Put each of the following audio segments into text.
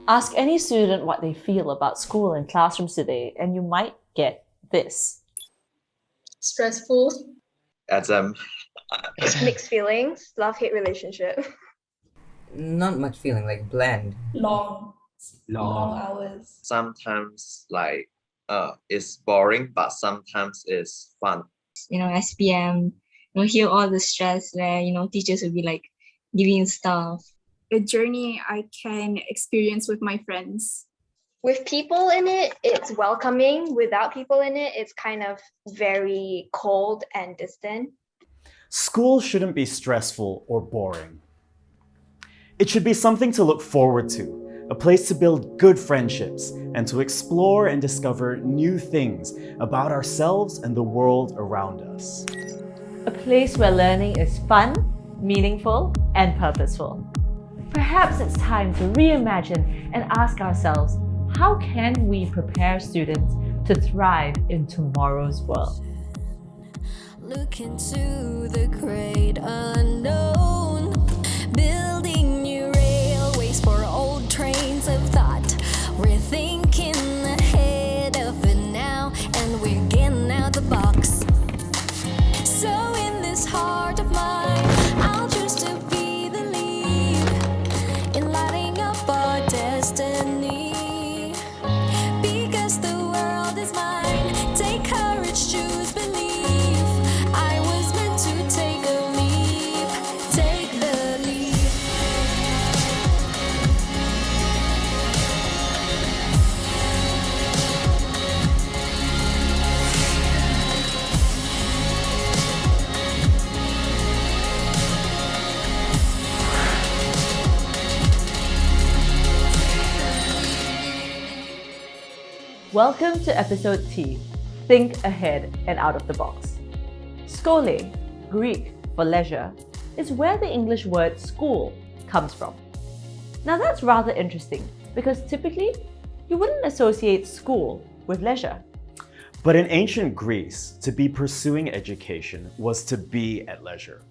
Ask any student what they feel about school and classrooms today, and you might get this. Stressful. Exam. Mixed feelings, love-hate relationship. Not much feeling, like bland. Long hours. Sometimes it's boring, but sometimes it's fun. SPM, hear all the stress where, teachers will be like giving you stuff. A journey I can experience with my friends. With people in it, it's welcoming. Without people in it, it's kind of very cold and distant. School shouldn't be stressful or boring. It should be something to look forward to, a place to build good friendships, and to explore and discover new things about ourselves and the world around us. A place where learning is fun, meaningful, and purposeful. Perhaps it's time to reimagine and ask ourselves, how can we prepare students to thrive in tomorrow's world? Look into the great unknown, building new railways for old trains of thought. We're thinking ahead of it now, and we're getting out the box. So in this heart of mine, I'll choose to be the lead in lighting up our destiny. Because the world is mine, take courage, choose belief. I was meant to take a leap, take the leap. Welcome to episode T, Think Ahead and Out of the Box. Scholé, Greek for leisure, is where the English word school comes from. Now that's rather interesting because typically you wouldn't associate school with leisure. But in ancient Greece, to be pursuing education was to be at leisure.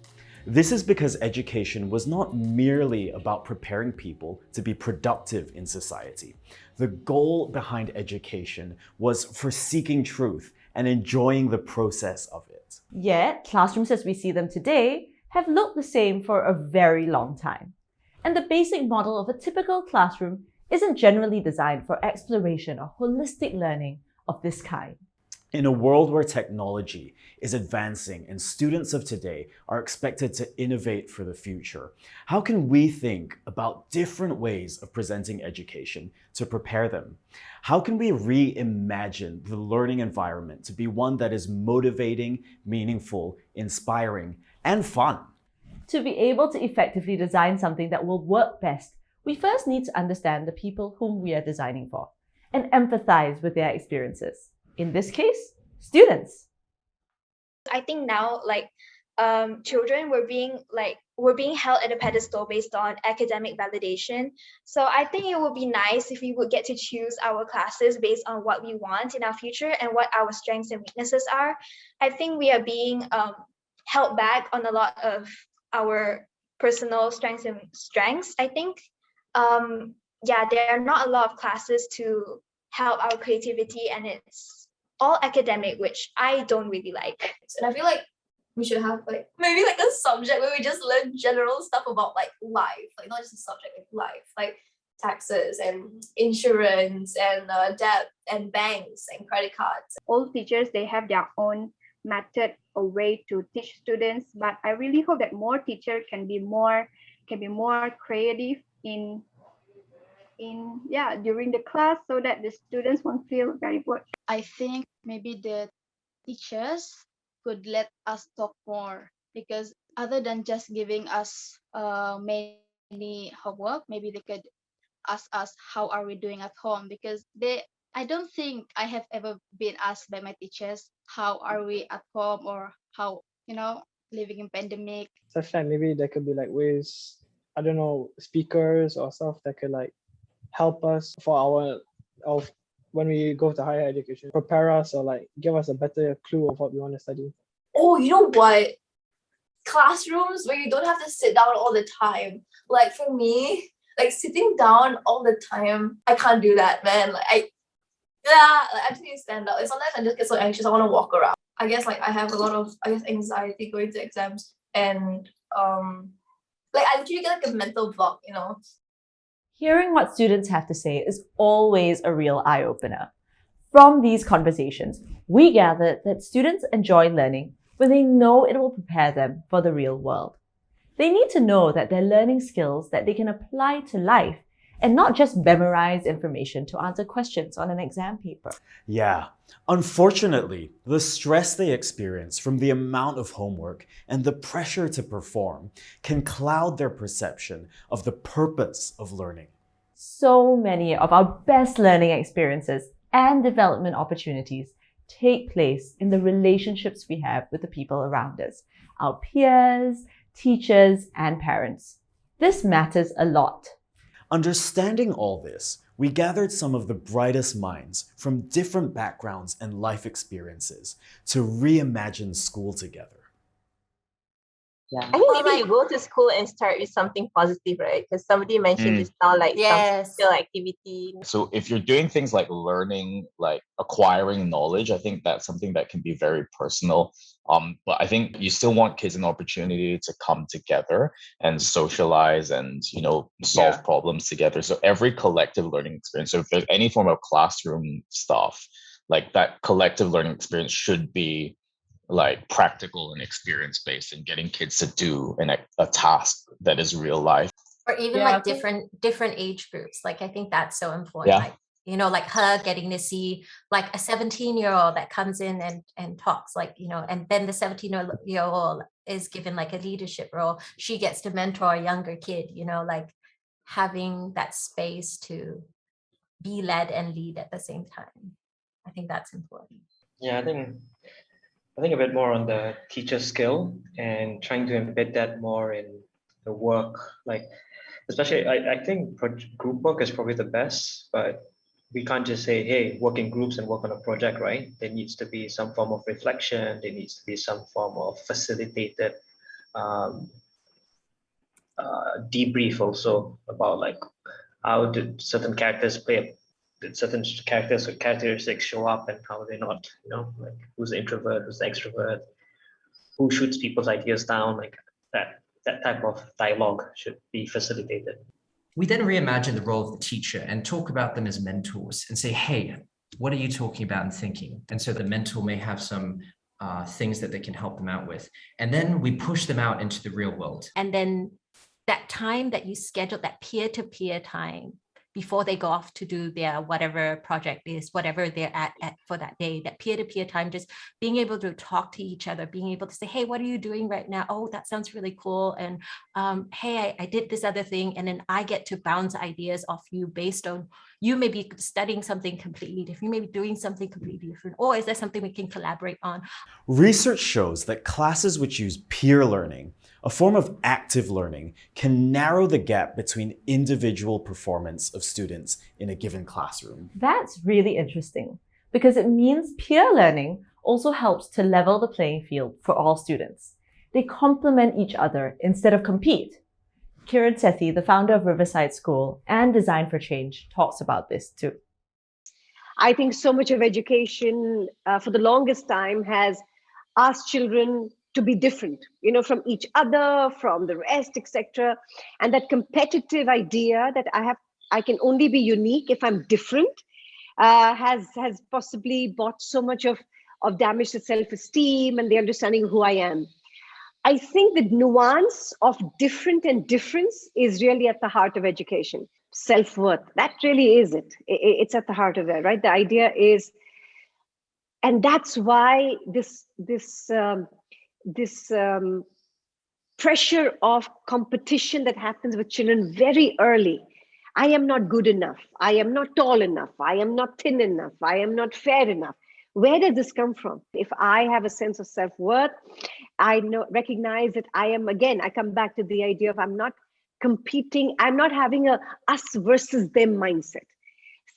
This is because education was not merely about preparing people to be productive in society. The goal behind education was for seeking truth and enjoying the process of it. Yet, classrooms as we see them today have looked the same for a very long time. And the basic model of a typical classroom isn't generally designed for exploration or holistic learning of this kind. In a world where technology is advancing and students of today are expected to innovate for the future, how can we think about different ways of presenting education to prepare them? How can we reimagine the learning environment to be one that is motivating, meaningful, inspiring, and fun? To be able to effectively design something that will work best, we first need to understand the people whom we are designing for and empathize with their experiences. In this case, students. I think now, children were being held at a pedestal based on academic validation. So I think it would be nice if we would get to choose our classes based on what we want in our future and what our strengths and weaknesses are. I think we are being held back on a lot of our personal strengths. I think, there are not a lot of classes to help our creativity, and it's all academic, which I don't really like. And I feel like we should have maybe a subject where we just learn general stuff about life, not just a subject, life, like taxes and insurance and debt and banks and credit cards. All teachers, they have their own method or way to teach students, but I really hope that more teachers can be more creative during the class, so that the students won't feel very bored. I think maybe the teachers could let us talk more, because other than just giving us many homework, maybe they could ask us how are we doing at home, because I don't think I have ever been asked by my teachers how are we at home, or how living in pandemic. Such that maybe there could be ways, I don't know, speakers or stuff that could help us for our when we go to higher education, prepare us or give us a better clue of what we want to study. Oh, you know what? Classrooms where you don't have to sit down all the time. For me, Like sitting down all the time, I can't do that, man. I just need to stand up. Like, sometimes I just get so anxious, I want to walk around. I guess like I have a lot of anxiety going to exams, and I literally get like a mental block, you know. Hearing what students have to say is always a real eye-opener. From these conversations, we gathered that students enjoy learning when they know it will prepare them for the real world. They need to know that they're learning skills that they can apply to life and not just memorize information to answer questions on an exam paper. Yeah, unfortunately, the stress they experience from the amount of homework and the pressure to perform can cloud their perception of the purpose of learning. So many of our best learning experiences and development opportunities take place in the relationships we have with the people around us, our peers, teachers, and parents. This matters a lot. Understanding all this, we gathered some of the brightest minds from different backgrounds and life experiences to reimagine school together. Yeah. I think maybe go to school and start with something positive, right? Because somebody mentioned just now, like some skill activity. So if you're doing things like learning, like acquiring knowledge, I think that's something that can be very personal. But I think you still want kids an opportunity to come together and socialize and, solve problems together. So every collective learning experience, so if there's any form of classroom stuff, like that collective learning experience should be like practical and experience based, and getting kids to do a task that is real life, or even like different age groups. Like I think that's so important. Like her getting to see like a 17-year-old that comes in and talks, and then the 17-year-old is given like a leadership role. She gets to mentor a younger kid, like having that space to be led and lead at the same time. I think that's important. Yeah, I think a bit more on the teacher skill and trying to embed that more in the work. Like, especially, I think group work is probably the best, but we can't just say, hey, work in groups and work on a project, right? There needs to be some form of reflection. There needs to be some form of facilitated debrief also about like how did certain characters play, did certain characters or characteristics show up and how they're not, like who's the introvert, who's the extrovert, who shoots people's ideas down, like that type of dialogue should be facilitated. We then reimagine the role of the teacher and talk about them as mentors and say, hey, what are you talking about and thinking? And so the mentor may have some things that they can help them out with. And then we push them out into the real world. And then that time that you schedule, that peer-to-peer time, before they go off to do their whatever project is, whatever they're at for that day, that peer-to-peer time, just being able to talk to each other, being able to say, hey, what are you doing right now? Oh, that sounds really cool. And hey, I did this other thing. And then I get to bounce ideas off you based on, you may be studying something completely different, you may be doing something completely different, or is there something we can collaborate on? Research shows that classes which use peer learning, a form of active learning, can narrow the gap between individual performance of students in a given classroom. That's really interesting because it means peer learning also helps to level the playing field for all students. They complement each other instead of compete. Kiran Sethi, the founder of Riverside School and Design for Change, talks about this too. I think so much of education for the longest time has asked children to be different, from each other, from the rest, etc. And that competitive idea that I can only be unique if I'm different has possibly brought so much of damage to self-esteem and the understanding of who I am. I think the nuance of different and difference is really at the heart of education. Self-worth, that really is it. It's at the heart of it, right? The idea is, and that's why this pressure of competition that happens with children very early. I am not good enough. I am not tall enough. I am not thin enough. I am not fair enough. Where does this come from? If I have a sense of self-worth, I recognize that I come back to the idea of I'm not competing. I'm not having a us versus them mindset.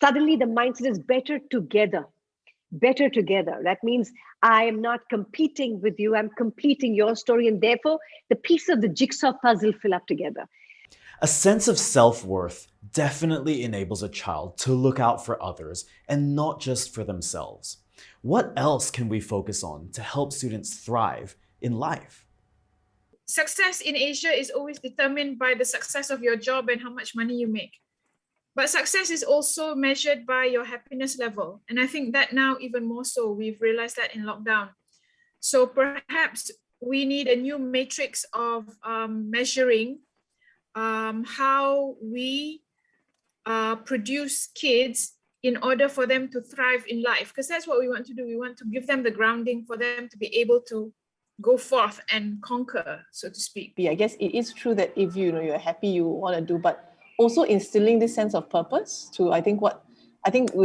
Suddenly the mindset is better together. That means I am not competing with you. I'm completing your story. And therefore the pieces of the jigsaw puzzle fill up together. A sense of self-worth definitely enables a child to look out for others and not just for themselves. What else can we focus on to help students thrive in life? Success in Asia is always determined by the success of your job and how much money you make. But success is also measured by your happiness level. And I think that now even more so, we've realized that in lockdown. So perhaps we need a new matrix of measuring how we produce kids in order for them to thrive in life, because that's what we want to do. We want to give them the grounding for them to be able to go forth and conquer, so to speak. I guess it is true that if you're happy, you want to do, but also instilling this sense of purpose to, I think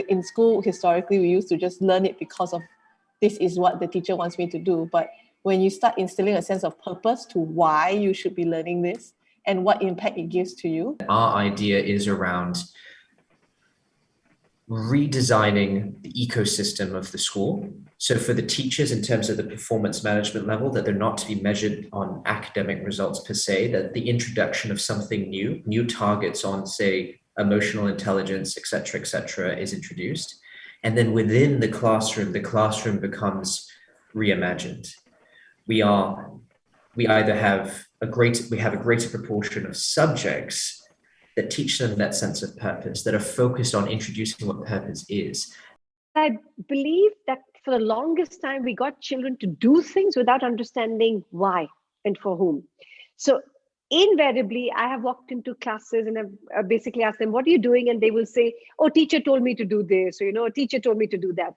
in school historically we used to just learn it because of this is what the teacher wants me to do. But when you start instilling a sense of purpose to why you should be learning this and what impact it gives to you. Our idea is around redesigning the ecosystem of the school. So for the teachers, in terms of the performance management level, that they're not to be measured on academic results per se, that the introduction of something new targets on, say, emotional intelligence, et cetera, is introduced. And then within the classroom becomes reimagined. We either have a greater proportion of subjects that teach them that sense of purpose, that are focused on introducing what purpose is. I believe that for the longest time, we got children to do things without understanding why and for whom. So invariably, I have walked into classes and I've basically asked them, what are you doing? And they will say, oh, teacher told me to do this, or, teacher told me to do that.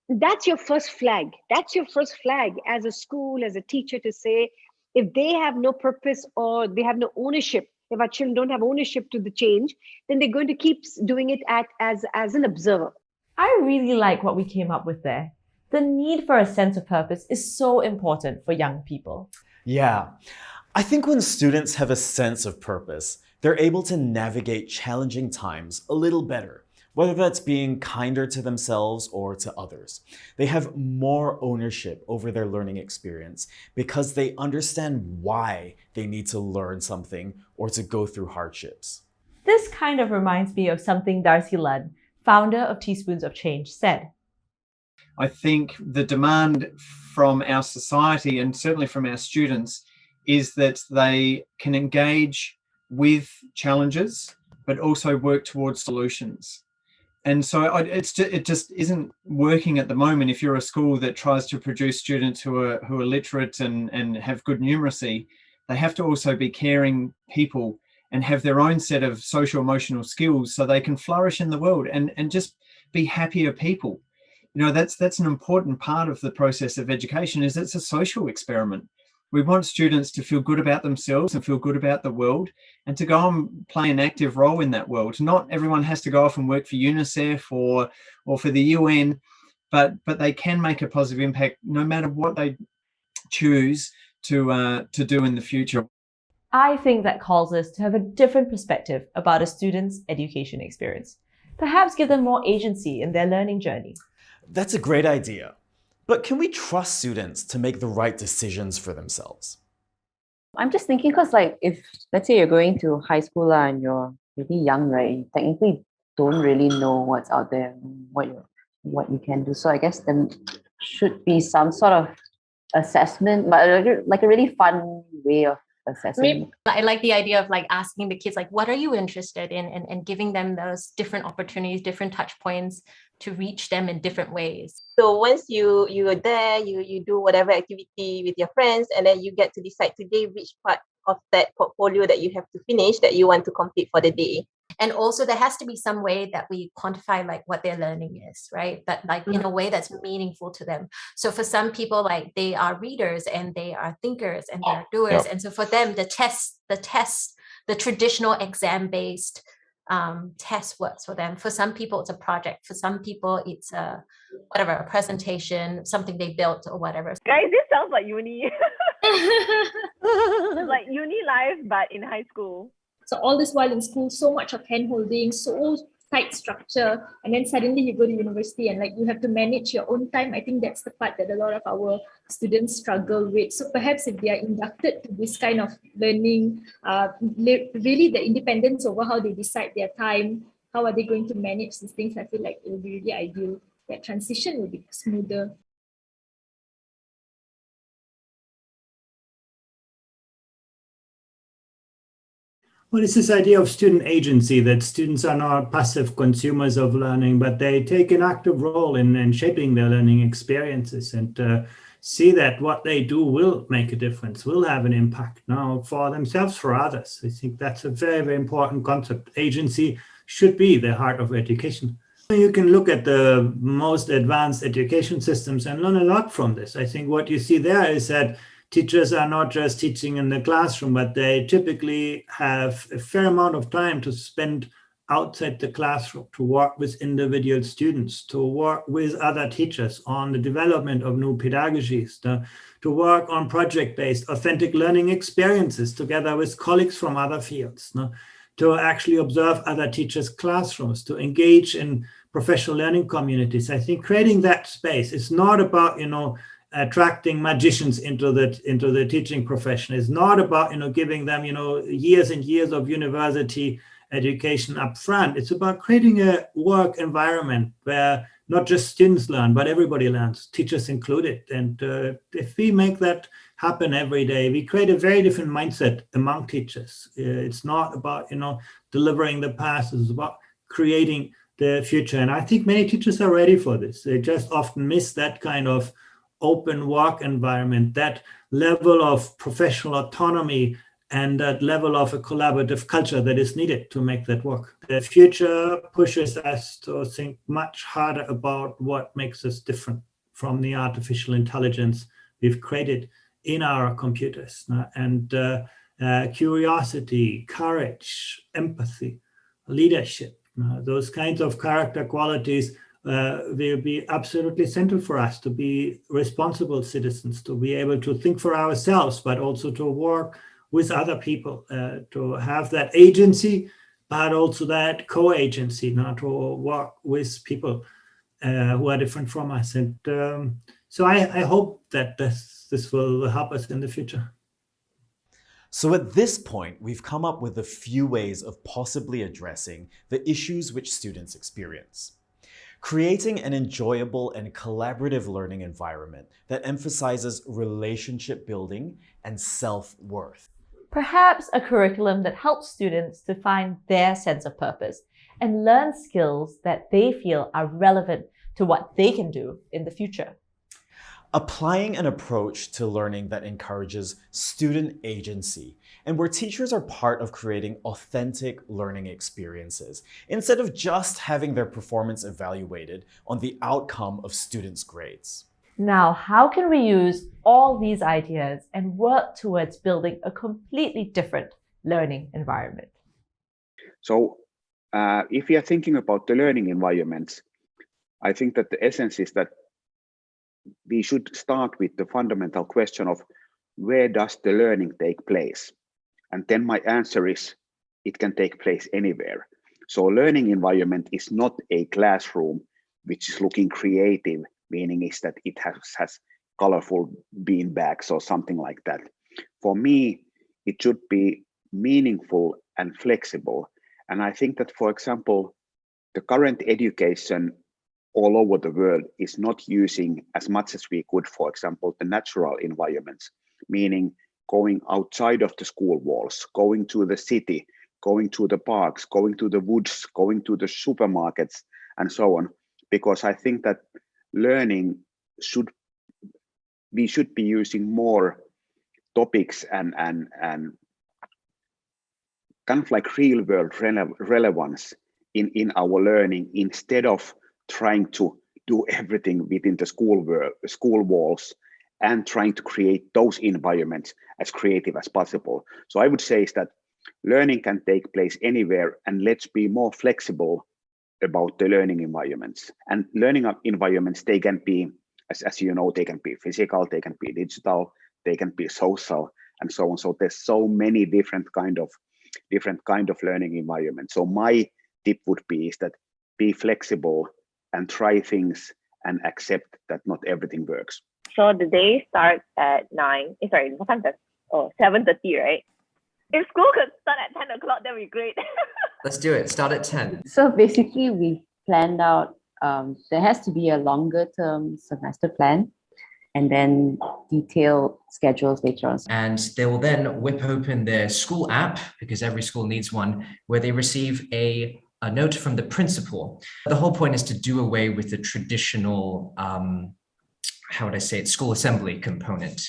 That's your first flag. That's your first flag as a school, as a teacher, to say, if they have no purpose or they have no ownership, if our children don't have ownership to the change, then they're going to keep doing it as an observer. I really like what we came up with there. The need for a sense of purpose is so important for young people. Yeah, I think when students have a sense of purpose, they're able to navigate challenging times a little better, whether that's being kinder to themselves or to others. They have more ownership over their learning experience because they understand why they need to learn something or to go through hardships. This kind of reminds me of something Darcy Lunn, founder of Teaspoons of Change, said. I think the demand from our society and certainly from our students is that they can engage with challenges, but also work towards solutions. And so it just isn't working at the moment. If you're a school that tries to produce students who are literate and have good numeracy, they have to also be caring people and have their own set of social emotional skills so they can flourish in the world and just be happier people. That's an important part of the process of education, is it's a social experiment. We want students to feel good about themselves and feel good about the world and to go and play an active role in that world. Not everyone has to go off and work for UNICEF or for the UN, but they can make a positive impact no matter what they choose to do in the future. I think that calls us to have a different perspective about a student's education experience. Perhaps give them more agency in their learning journey. That's a great idea. But can we trust students to make the right decisions for themselves? I'm just thinking because if, let's say you're going to high school and you're really young, right? You technically don't really know what's out there, what you can do. So I guess there should be some sort of assessment, but like a really fun way of assessing. I like the idea of asking the kids, what are you interested in, and giving them those different opportunities, different touch points to reach them in different ways. So once you are there, you do whatever activity with your friends, and then you get to decide today which part of that portfolio that you have to finish that you want to complete for the day. And also there has to be some way that we quantify what their learning is, right? But in a way that's meaningful to them. So for some people, they are readers and they are thinkers and they are doers. Yep. And so for them, the traditional exam-based test works for them. For some people, it's a project. For some people, it's a presentation, something they built or whatever. Guys, this sounds like uni. It's like uni life, but in high school. So all this while in school, so much of hand-holding, so tight structure, and then suddenly you go to university and like you have to manage your own time. I think that's the part that a lot of our students struggle with. So perhaps if they are inducted to this kind of learning, really the independence over how they decide their time, how are they going to manage these things, I feel like it will be really ideal. That transition will be smoother. Well, it's this idea of student agency, that students are not passive consumers of learning, but they take an active role in shaping their learning experiences, and see that what they do will make a difference, will have an impact now for themselves, for others. I think that's a very, very important concept. Agency should be the heart of education. You can look at the most advanced education systems and learn a lot from this. I think what you see there is that teachers are not just teaching in the classroom, but they typically have a fair amount of time to spend outside the classroom, to work with individual students, to work with other teachers on the development of new pedagogies, to work on project-based authentic learning experiences together with colleagues from other fields, to actually observe other teachers' classrooms, to engage in professional learning communities. I think creating that space is not about, attracting magicians into the teaching profession. It's not about, giving them, years and years of university education up front. It's about creating a work environment where not just students learn, but everybody learns, teachers included. And if we make that happen every day, we create a very different mindset among teachers. It's not about, delivering the past, it's about creating the future. And I think many teachers are ready for this. They just often miss that kind of open work environment, that level of professional autonomy, and that level of a collaborative culture that is needed to make that work. The future pushes us to think much harder about what makes us different from the artificial intelligence we've created in our computers. And curiosity, courage, empathy, leadership, those kinds of character qualities will be absolutely central for us to be responsible citizens, to be able to think for ourselves, but also to work with other people, to have that agency, but also that co-agency, to work with people who are different from us. And so I hope that this will help us in the future. So at this point, we've come up with a few ways of possibly addressing the issues which students experience. Creating an enjoyable and collaborative learning environment that emphasizes relationship building and self-worth. Perhaps a curriculum that helps students to find their sense of purpose and learn skills that they feel are relevant to what they can do in the future. Applying an approach to learning that encourages student agency and where teachers are part of creating authentic learning experiences instead of just having their performance evaluated on the outcome of students' grades. Now, how can we use all these ideas and work towards building a completely different learning environment? So if we are thinking about the learning environments, I think that the essence is that we should start with the fundamental question of where does the learning take place? And then my answer is it can take place anywhere. So learning environment is not a classroom which is looking creative, meaning is that it has colorful bean bags or something like that. For me, it should be meaningful and flexible. And I think that, for example, the current education all over the world is not using as much as we could, for example, the natural environments, meaning going outside of the school walls, going to the city, going to the parks, going to the woods, going to the supermarkets, and so on. Because I think that learning we should be using more topics and kind of like real world relevance in our learning, instead of trying to do everything within the school walls and trying to create those environments as creative as possible. So I would say is that learning can take place anywhere, and let's be more flexible about the learning environments. And learning environments, they can be, as you know, they can be physical, they can be digital, they can be social, and so on. So there's so many different kind of learning environments. So my tip would be is that be flexible and try things and accept that not everything works. So the day starts at 7:30, right? If school could start at 10 o'clock, that'd be great. Let's do it. Start at 10. So basically, we planned out, there has to be a longer term semester plan and then detailed schedules later on. And they will then whip open their school app, because every school needs one, where they receive a note from the principal. The whole point is to do away with the traditional, how would I say it, school assembly component.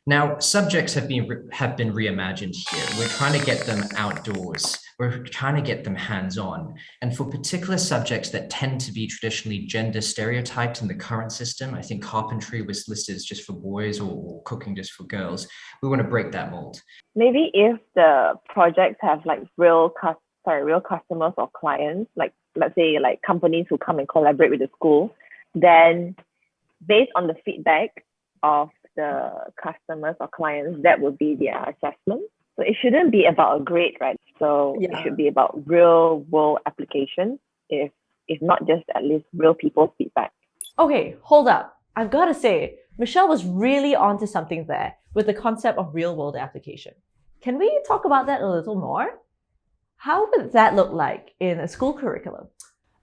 Now, subjects have been reimagined here. We're trying to get them outdoors. We're trying to get them hands-on. And for particular subjects that tend to be traditionally gender stereotyped in the current system, I think carpentry was listed as just for boys or cooking just for girls. We want to break that mold. Maybe if the projects have like real customers or clients, like let's say like companies who come and collaborate with the school, then based on the feedback of the customers or clients, that would be their assessment. So it shouldn't be about a grade, right? So it should be about real world application, if not just at least real people's feedback. Okay, hold up. I've got to say, Michelle was really onto something there with the concept of real world application. Can we talk about that a little more? How would that look like in a school curriculum?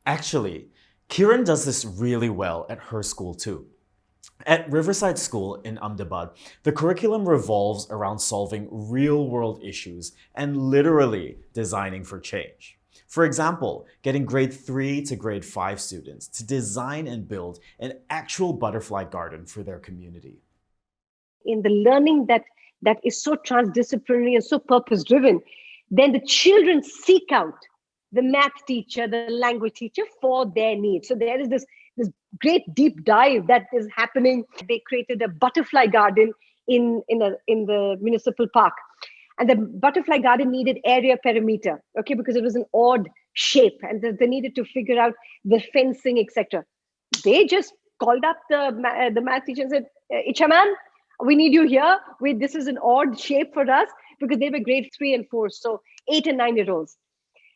Actually, Kiran does this really well at her school too. At Riverside School in Ahmedabad, the curriculum revolves around solving real-world issues and literally designing for change. For example, getting grade 3 to grade 5 students to design and build an actual butterfly garden for their community. In the learning that is so transdisciplinary and so purpose-driven, then the children seek out the math teacher, the language teacher for their needs. So there is this great deep dive that is happening. They created a butterfly garden in the municipal park. And the butterfly garden needed area perimeter, okay, because it was an odd shape and they needed to figure out the fencing, etc. They just called up the math teacher and said, Ichaman, we need you here. This is an odd shape for us, because they were grade 3 and 4, so 8 and 9-year-olds.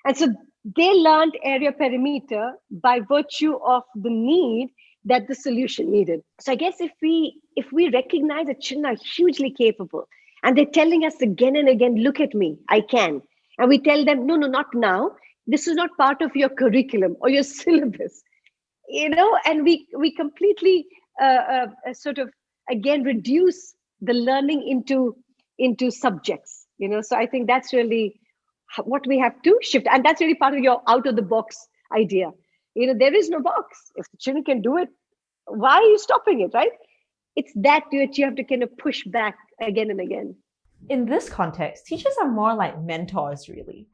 And so they learned area perimeter by virtue of the need that the solution needed. So I guess if we recognize that children are hugely capable and they're telling us again and again, look at me, I can. And we tell them, no, not now. This is not part of your curriculum or your syllabus, and we completely sort of, again, reduce the learning into subjects, So I think that's really what we have to shift. And that's really part of your out of the box idea. There is no box. If the children can do it, why are you stopping it, right? It's that you have to kind of push back again and again. In this context, teachers are more like mentors, really.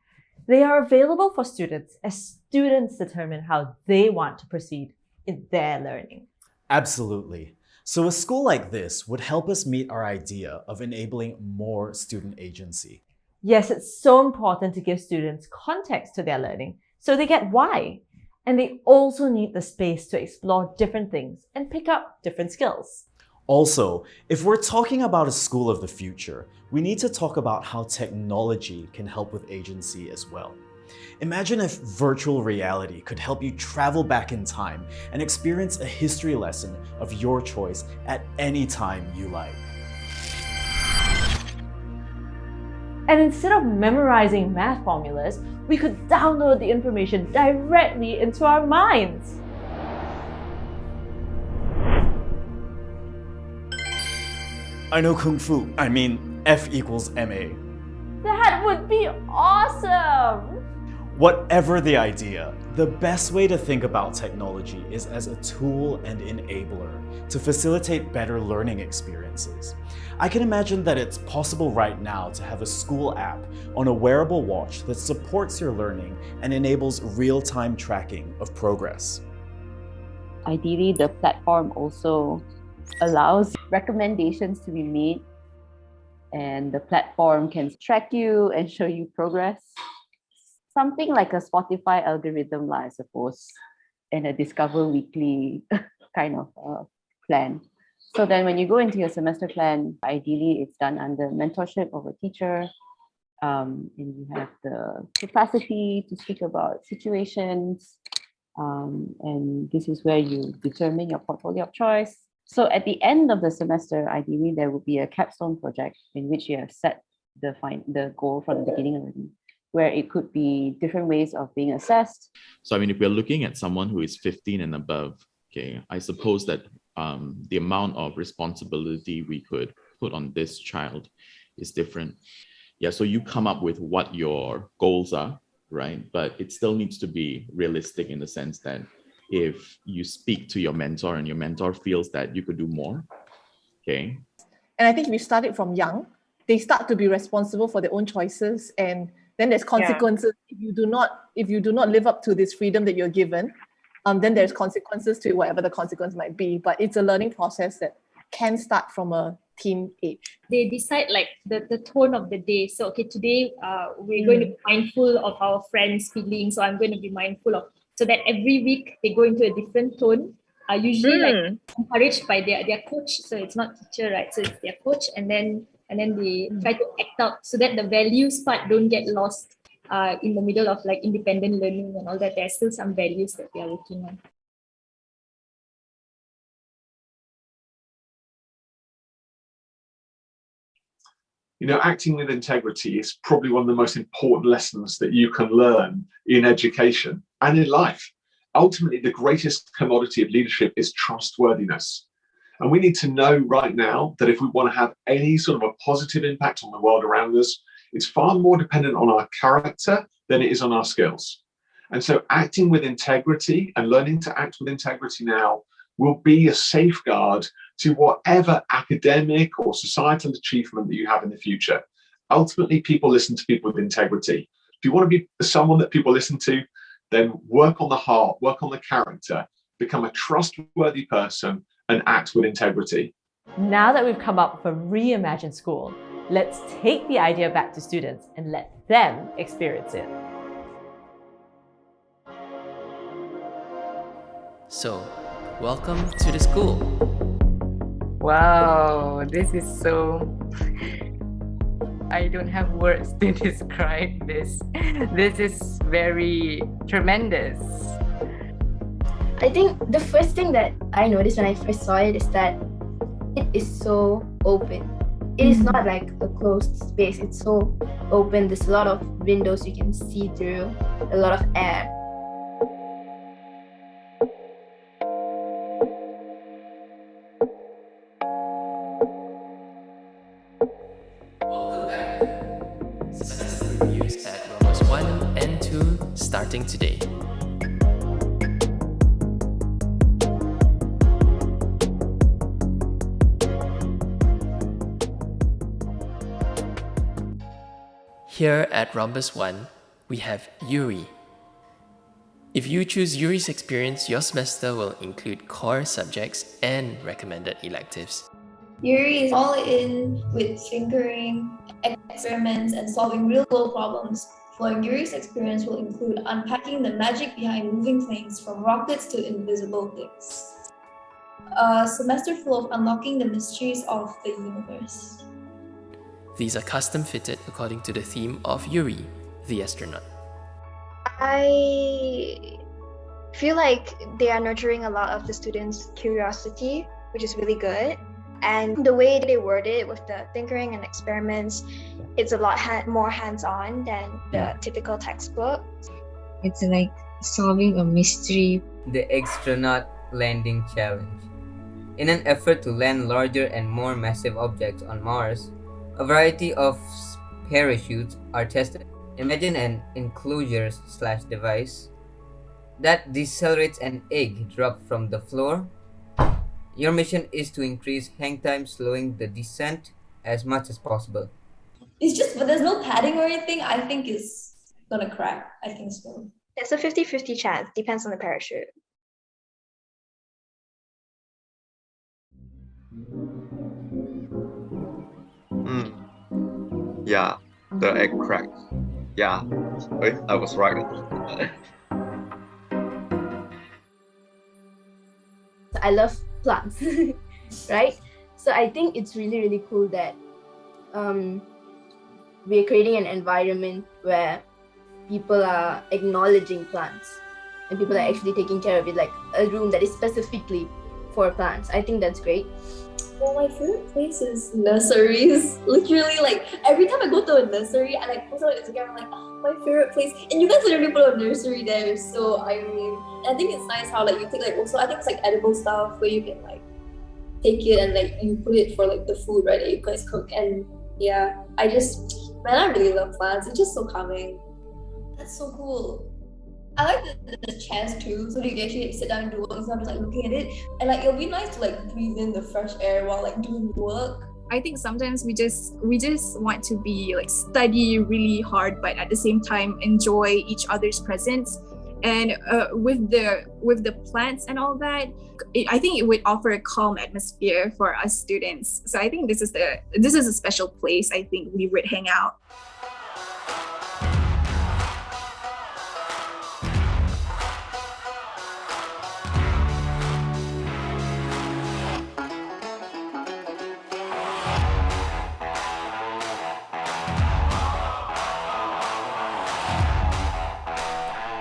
They are available for students as students determine how they want to proceed in their learning. Absolutely. So a school like this would help us meet our idea of enabling more student agency. Yes, it's so important to give students context to their learning so they get why. And they also need the space to explore different things and pick up different skills. Also, if we're talking about a school of the future, we need to talk about how technology can help with agency as well. Imagine if virtual reality could help you travel back in time and experience a history lesson of your choice at any time you like. And instead of memorizing math formulas, we could download the information directly into our minds. I know Kung Fu. I mean, F equals MA. That would be awesome! Whatever the idea, the best way to think about technology is as a tool and enabler to facilitate better learning experiences. I can imagine that it's possible right now to have a school app on a wearable watch that supports your learning and enables real-time tracking of progress. Ideally, the platform also allows recommendations to be made, and the platform can track you and show you progress. Something like a Spotify algorithm, I suppose, and a Discover Weekly kind of plan. So then when you go into your semester plan, ideally it's done under mentorship of a teacher, and you have the capacity to speak about situations, and this is where you determine your portfolio of choice. So at the end of the semester, ideally, there will be a capstone project in which you have set the goal from the beginning already, where it could be different ways of being assessed. So, I mean, if we're looking at someone who is 15 and above, okay, I suppose that the amount of responsibility we could put on this child is different. Yeah, so you come up with what your goals are, right? But it still needs to be realistic in the sense that if you speak to your mentor and your mentor feels that you could do more, okay. And I think if you start it from young, they start to be responsible for their own choices, and then there's consequences if you do not live up to this freedom that you're given. Then there's consequences to whatever the consequence might be. But it's a learning process that can start from a teen age. They decide like the tone of the day. So okay, today we're going to be mindful of our friends' feelings. So I'm going to be mindful of, so that every week they go into a different tone. Usually like encouraged by their coach. So it's not teacher, right? So it's their coach, and then they try to act out so that the values part don't get lost in the middle of like independent learning and all that. There's still some values that they are working on. You know, acting with integrity is probably one of the most important lessons that you can learn in education and in life. Ultimately, the greatest commodity of leadership is trustworthiness. And we need to know right now that if we want to have any sort of a positive impact on the world around us, it's far more dependent on our character than it is on our skills. And so acting with integrity and learning to act with integrity now will be a safeguard to whatever academic or societal achievement that you have in the future. Ultimately, people listen to people with integrity. If you want to be someone that people listen to, then work on the heart, work on the character, become a trustworthy person, and act with integrity. Now that we've come up with a reimagined school, let's take the idea back to students and let them experience it. So, welcome to the school. Wow, this is so... I don't have words to describe this. This is very tremendous. I think the first thing that I noticed when I first saw it is that it is so open. It is not like a closed space. It's so open. There's a lot of windows you can see through, a lot of air. Welcome back. Semester reviews at Rhombus 1 and 2 starting today. Here at Rhombus 1, we have Yuri. If you choose Yuri's experience, your semester will include core subjects and recommended electives. Yuri is all in with tinkering, experiments, and solving real-world problems. For Yuri's experience will include unpacking the magic behind moving things from rockets to invisible things. A semester full of unlocking the mysteries of the universe. These are custom fitted according to the theme of Yuri, the astronaut. I feel like they are nurturing a lot of the students' curiosity, which is really good. And the way they word it with the tinkering and experiments, it's a lot more hands-on than the typical textbook. It's like solving a mystery. The astronaut landing challenge. In an effort to land larger and more massive objects on Mars, a variety of parachutes are tested. Imagine an enclosure/device that decelerates an egg dropped from the floor. Your mission is to increase hang time, slowing the descent as much as possible. It's just, but there's no padding or anything. I think it's gonna crack. I think so. It's a 50-50 chance, depends on the parachute. Yeah, the egg cracked. Yeah, I was right. I love plants, right? So I think it's really, really cool that we're creating an environment where people are acknowledging plants and people are actually taking care of it, like a room that is specifically for plants. I think that's great. Well, my favorite place is nurseries. Literally, like every time I go to a nursery, I like post on Instagram. I'm like, oh, my favorite place, and you guys literally put a nursery there. So I mean, I think it's nice how like you take like also I think it's like edible stuff where you can like take it and like you put it for like the food right that you guys cook. And yeah, I really love plants. It's just so calming. That's so cool. I like the chairs too, so you can actually sit down and do work instead of just like looking at it. And like it'll be nice to like breathe in the fresh air while like doing work. I think sometimes we just want to be like study really hard, but at the same time enjoy each other's presence. And with the plants and all that, I think it would offer a calm atmosphere for us students. So I think this is a special place. I think we would hang out.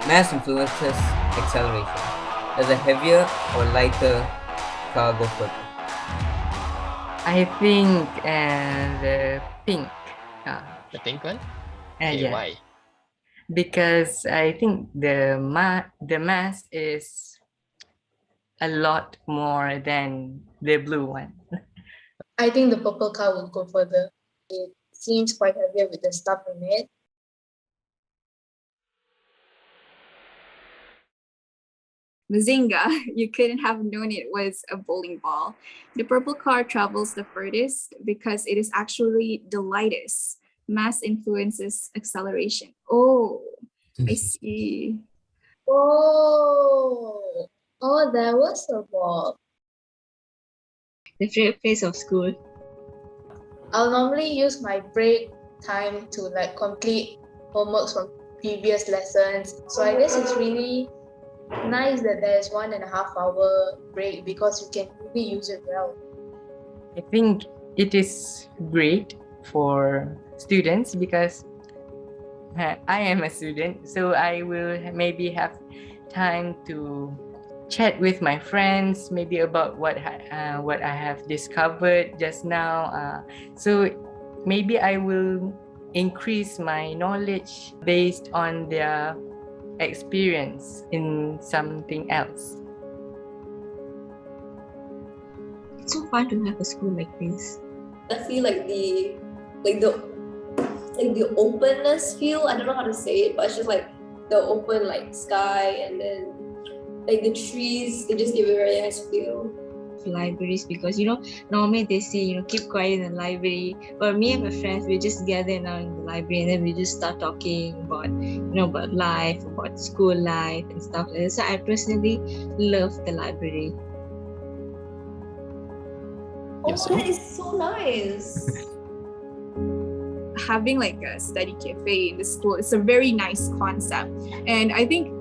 Mass influences acceleration. Does a heavier or lighter car go further? I think the pink. The pink one? Yeah. Why? Because I think the mass is a lot more than the blue one. I think the purple car will go further. It seems quite heavier with the stuff in it. Mazinga, you couldn't have known it was a bowling ball. The purple car travels the furthest because it is actually the lightest. Mass influences acceleration. Oh, I see. Oh, there was a ball. The favorite place of school. I'll normally use my break time to like complete homeworks from previous lessons. So I guess it's really nice that there's 1.5 hour break because you can really use it well. I think it is great for students because I am a student, so I will maybe have time to chat with my friends, maybe about what I have discovered just now. So maybe I will increase my knowledge based on their experience in something else. It's so fun to have a school like this. I feel like the openness feel. I don't know how to say it, but it's just like the open like sky, and then like the trees. They just give a very nice feel. Libraries, because normally they say keep quiet in the library, but me and my friends, we just gather now in the library and then we just start talking about about life, about school life and stuff like that. So I personally love the library. That is so nice. Having like a study cafe in the school is a very nice concept, and I think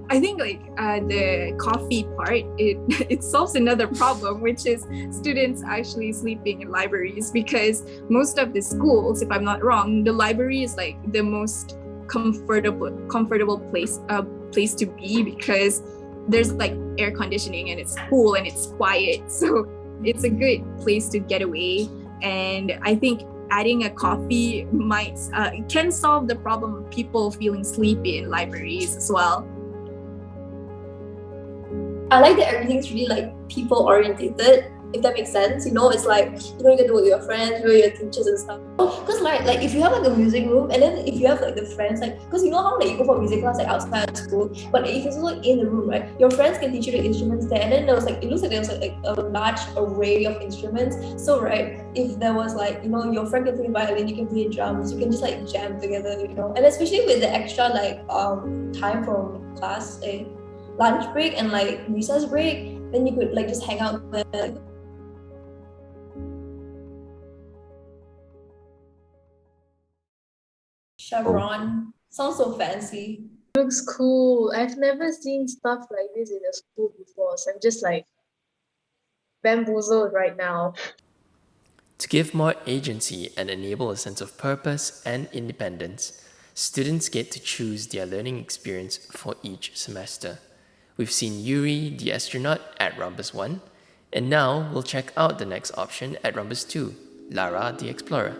the coffee part, it solves another problem, which is students actually sleeping in libraries, because most of the schools, if I'm not wrong, the library is like the most comfortable place to be, because there's like air conditioning and it's cool and it's quiet, so it's a good place to get away. And I think adding a coffee can solve the problem of people feeling sleepy in libraries as well. I like that everything's really like people orientated, if that makes sense. It's like you can do it with your friends, with your teachers and stuff. Because like if you have like a music room, and then if you have like the friends, like because how like you go for music class like outside of school, but if it's like in the room, right, your friends can teach you the instruments there, and then there was like it looks like there was like a large array of instruments. So right, if there was like your friend can play violin, you can play drums, you can just like jam together, and especially with the extra like time from class, lunch break and like recess break, then you could like just hang out there. Chevron sounds so fancy. Looks cool. I've never seen stuff like this in a school before, so I'm just like bamboozled right now. To give more agency and enable a sense of purpose and independence, students get to choose their learning experience for each semester. We've seen Yuri, the astronaut, at Rhombus 1, and now we'll check out the next option at Rhombus 2, Lara, the explorer.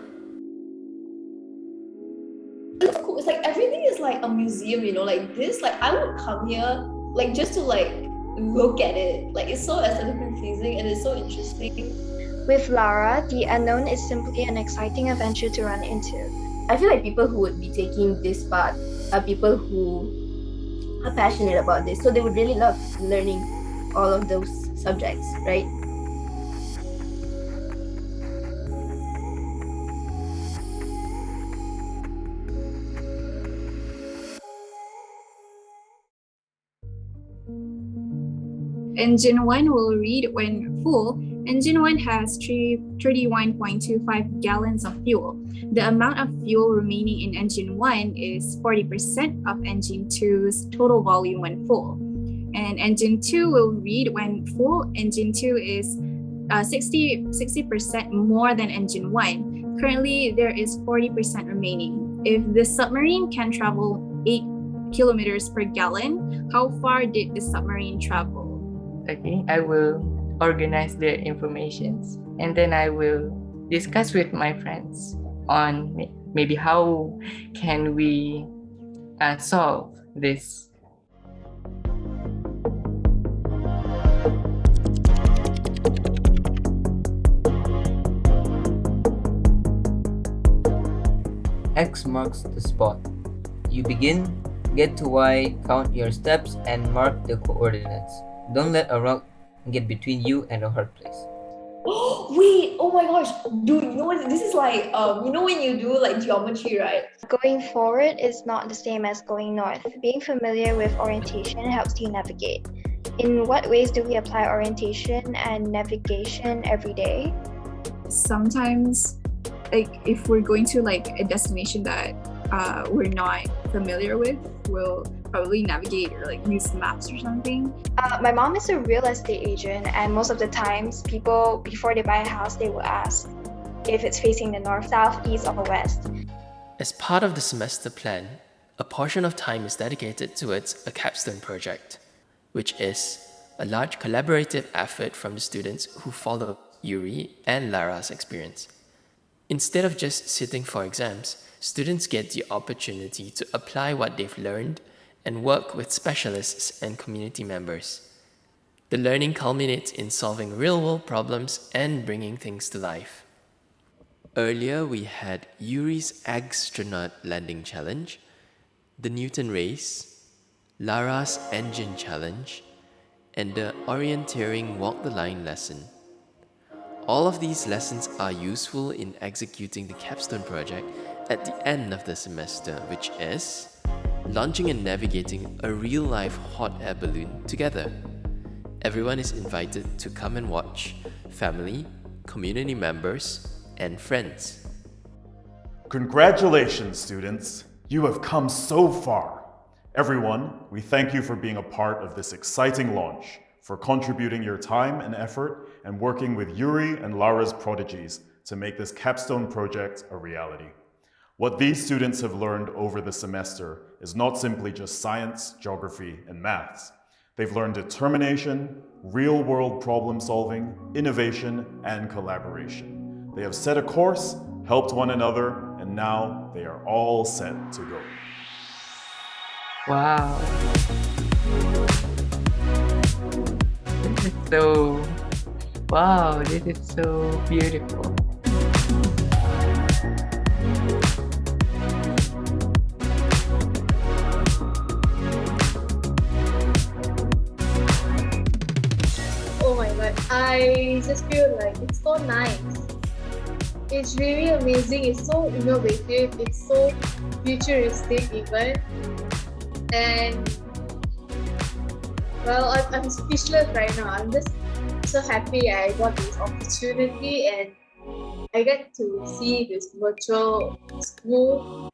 It's cool. It's like everything is like a museum, like this. Like I would come here like just to like look at it. Like it's so aesthetically pleasing and it's so interesting. With Lara, the unknown is simply an exciting adventure to run into. I feel like people who would be taking this part are people who are passionate about this, so they would really love learning all of those subjects, right? Engine 1 will read when full. Engine 1 has 31.25 gallons of fuel. The amount of fuel remaining in Engine 1 is 40% of Engine 2's total volume when full. And Engine 2 will read when full. Engine 2 is 60% more than Engine 1. Currently, there is 40% remaining. If the submarine can travel 8 kilometers per gallon, how far did the submarine travel? Okay, I will organize the informations and then I will discuss with my friends on maybe how can we solve this. X marks the spot. You begin, get to Y, count your steps, and mark the coordinates. Don't let a rock get between you and a hard place. Wait, oh my gosh, dude, you know what? This is like, when you do like geometry, right? Going forward is not the same as going north. Being familiar with orientation helps you navigate. In what ways do we apply orientation and navigation every day? Sometimes, like if we're going to like a destination that we're not familiar with, we'll probably navigate or like use maps or something. My mom is a real estate agent, and most of the times people, before they buy a house, they will ask if it's facing the north, south, east, or west. As part of the semester plan, a portion of time is dedicated towards a capstone project, which is a large collaborative effort from the students who follow Yuri and Lara's experience. Instead of just sitting for exams, students get the opportunity to apply what they've learned and work with specialists and community members. The learning culminates in solving real-world problems and bringing things to life. Earlier, we had Yuri's Astronaut Landing Challenge, the Newton Race, Lara's Engine Challenge, and the Orienteering Walk the Line lesson. All of these lessons are useful in executing the capstone project at the end of the semester, which is launching and navigating a real-life hot air balloon together. Everyone is invited to come and watch, family, community members, and friends. Congratulations, students! You have come so far. Everyone, we thank you for being a part of this exciting launch, for contributing your time and effort, and working with Yuri and Lara's prodigies to make this capstone project a reality. What these students have learned over the semester is not simply just science, geography, and maths. They've learned determination, real-world problem solving, innovation, and collaboration. They have set a course, helped one another, and now they are all set to go. Wow. This is so beautiful. Oh my god, I just feel like it's so nice. It's really amazing, it's so innovative, it's so futuristic even. And well, I'm speechless right now. I'm just so happy I got this opportunity and I get to see this virtual school.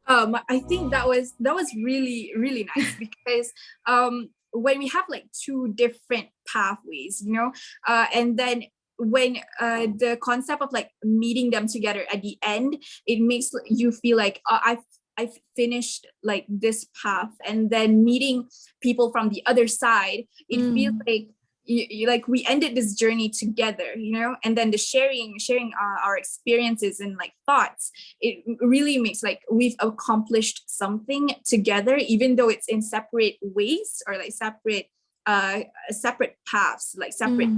I think that was really, really nice because when we have like two different pathways, and then when the concept of like meeting them together at the end, it makes you feel like I've finished like this path, and then meeting people from the other side, it feels like like we ended this journey together, you know. And then the sharing our experiences and like thoughts, it really makes like we've accomplished something together, even though it's in separate ways or like separate paths, like separate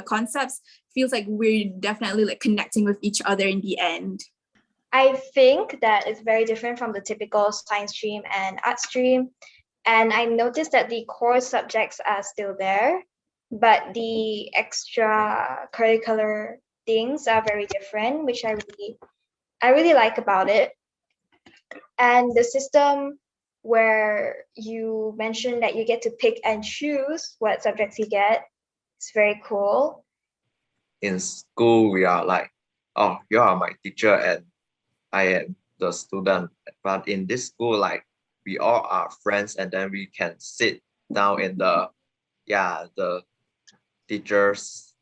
concepts. Feels like we're definitely like connecting with each other in the end. I think that it's very different from the typical science stream and art stream. And I noticed that the core subjects are still there, but the extracurricular things are very different, which I really like about it. And the system where you mentioned that you get to pick and choose what subjects you get, it's very cool. In school, we are like, oh, you are my teacher and I am the student. But in this school, like we all are friends, and then we can sit down in the teachers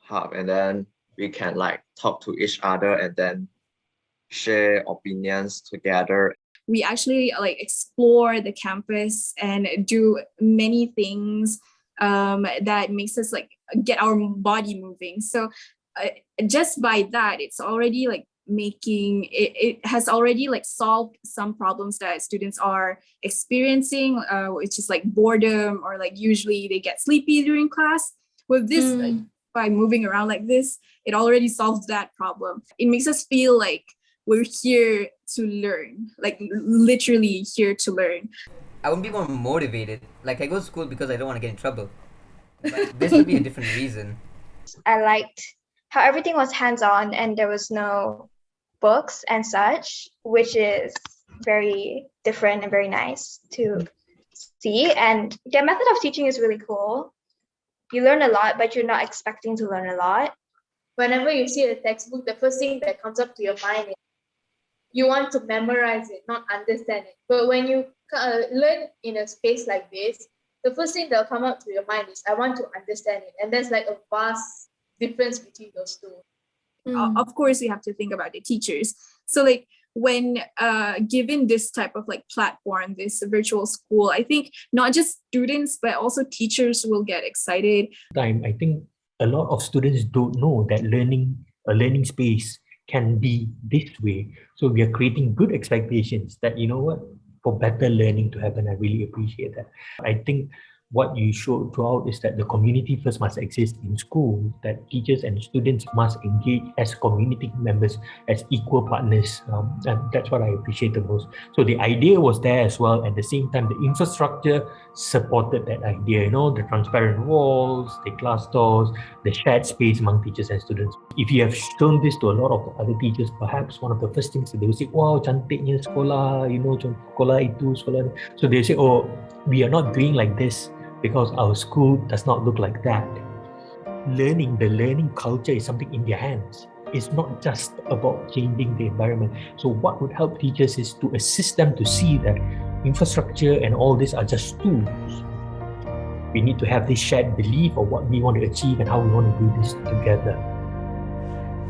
hub, and then we can like talk to each other and then share opinions together. We actually like explore the campus and do many things that makes us like get our body moving. So just by that, it's already like it has already like solved some problems that students are experiencing, which is like boredom, or like usually they get sleepy during class. With this, like, by moving around like this, it already solves that problem. It makes us feel like we're here to learn, like literally here to learn. I would be more motivated. Like I go to school because I don't want to get in trouble. But this would be a different reason. I liked how everything was hands-on and there was no books and such, which is very different and very nice to see. And their method of teaching is really cool. You learn a lot, but you're not expecting to learn a lot. Whenever you see a textbook, the first thing that comes up to your mind is you want to memorize it, not understand it. But when you learn in a space like this, the first thing that'll come up to your mind is I want to understand it. And there's like a vast difference between those two. Of course, we have to think about the teachers. So like when given this type of like platform, this virtual school, I think not just students, but also teachers will get excited. I think a lot of students don't know that a learning space can be this way. So we are creating good expectations that, you know what, for better learning to happen. I really appreciate that. I think what you showed throughout is that the community first must exist in school, that teachers and students must engage as community members, as equal partners. And that's what I appreciate the most. So the idea was there as well. At the same time, the infrastructure supported that idea, you know, the transparent walls, the glass doors, the shared space among teachers and students. If you have shown this to a lot of the other teachers, perhaps one of the first things that they will say, wow, cantiknya sekolah, you know, sekolah itu, sekolah. So they say, oh, we are not doing like this because our school does not look like that. The learning culture is something in their hands. It's not just about changing the environment. So what would help teachers is to assist them to see that infrastructure and all this are just tools. We need to have this shared belief of what we want to achieve and how we want to do this together.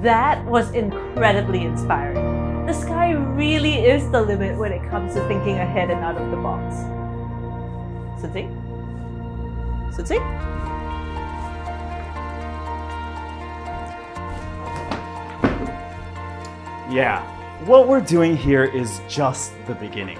That was incredibly inspiring. The sky really is the limit when it comes to thinking ahead and out of the box. Sitting? Yeah, what we're doing here is just the beginning.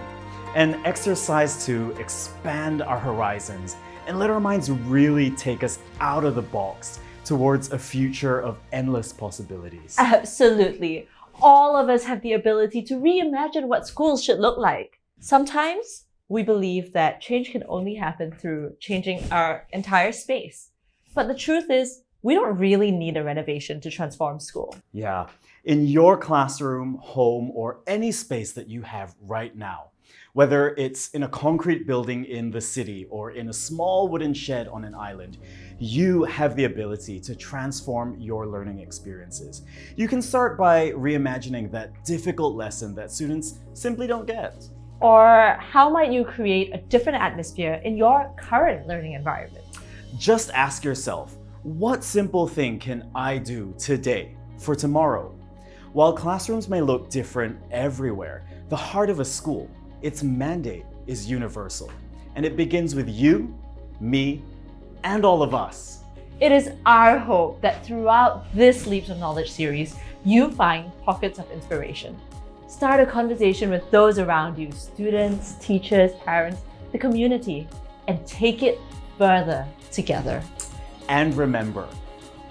An exercise to expand our horizons and let our minds really take us out of the box towards a future of endless possibilities. Absolutely. All of us have the ability to reimagine what schools should look like. Sometimes we believe that change can only happen through changing our entire space. But the truth is, we don't really need a renovation to transform school. Yeah, in your classroom, home, or any space that you have right now, whether it's in a concrete building in the city or in a small wooden shed on an island, you have the ability to transform your learning experiences. You can start by reimagining that difficult lesson that students simply don't get. Or how might you create a different atmosphere in your current learning environment? Just ask yourself, What simple thing can I do today for tomorrow? While classrooms may look different everywhere, the heart of a school, its mandate is universal. And it begins with you, me, and all of us. It is our hope that throughout this Leaps of Knowledge series, you find pockets of inspiration. Start a conversation with those around you, students, teachers, parents, the community, and take it further together. And remember,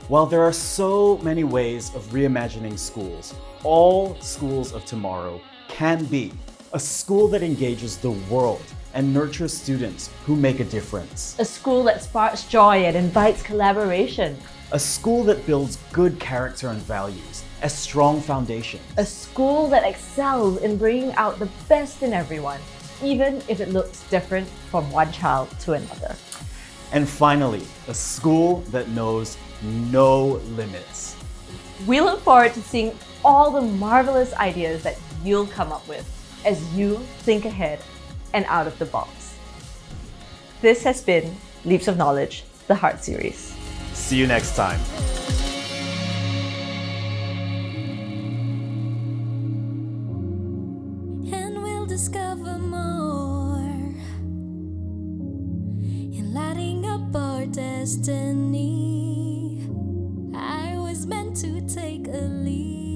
while there are so many ways of reimagining schools, all schools of tomorrow can be a school that engages the world and nurtures students who make a difference. A school that sparks joy and invites collaboration. A school that builds good character and values as strong foundations. A school that excels in bringing out the best in everyone, even if it looks different from one child to another. And finally, a school that knows no limits. We look forward to seeing all the marvelous ideas that you'll come up with as you think ahead and out of the box. This has been Leaps of Knowledge, the Heart series. See you next time. And we'll discover more in lighting up our destiny. I was meant to take a lead.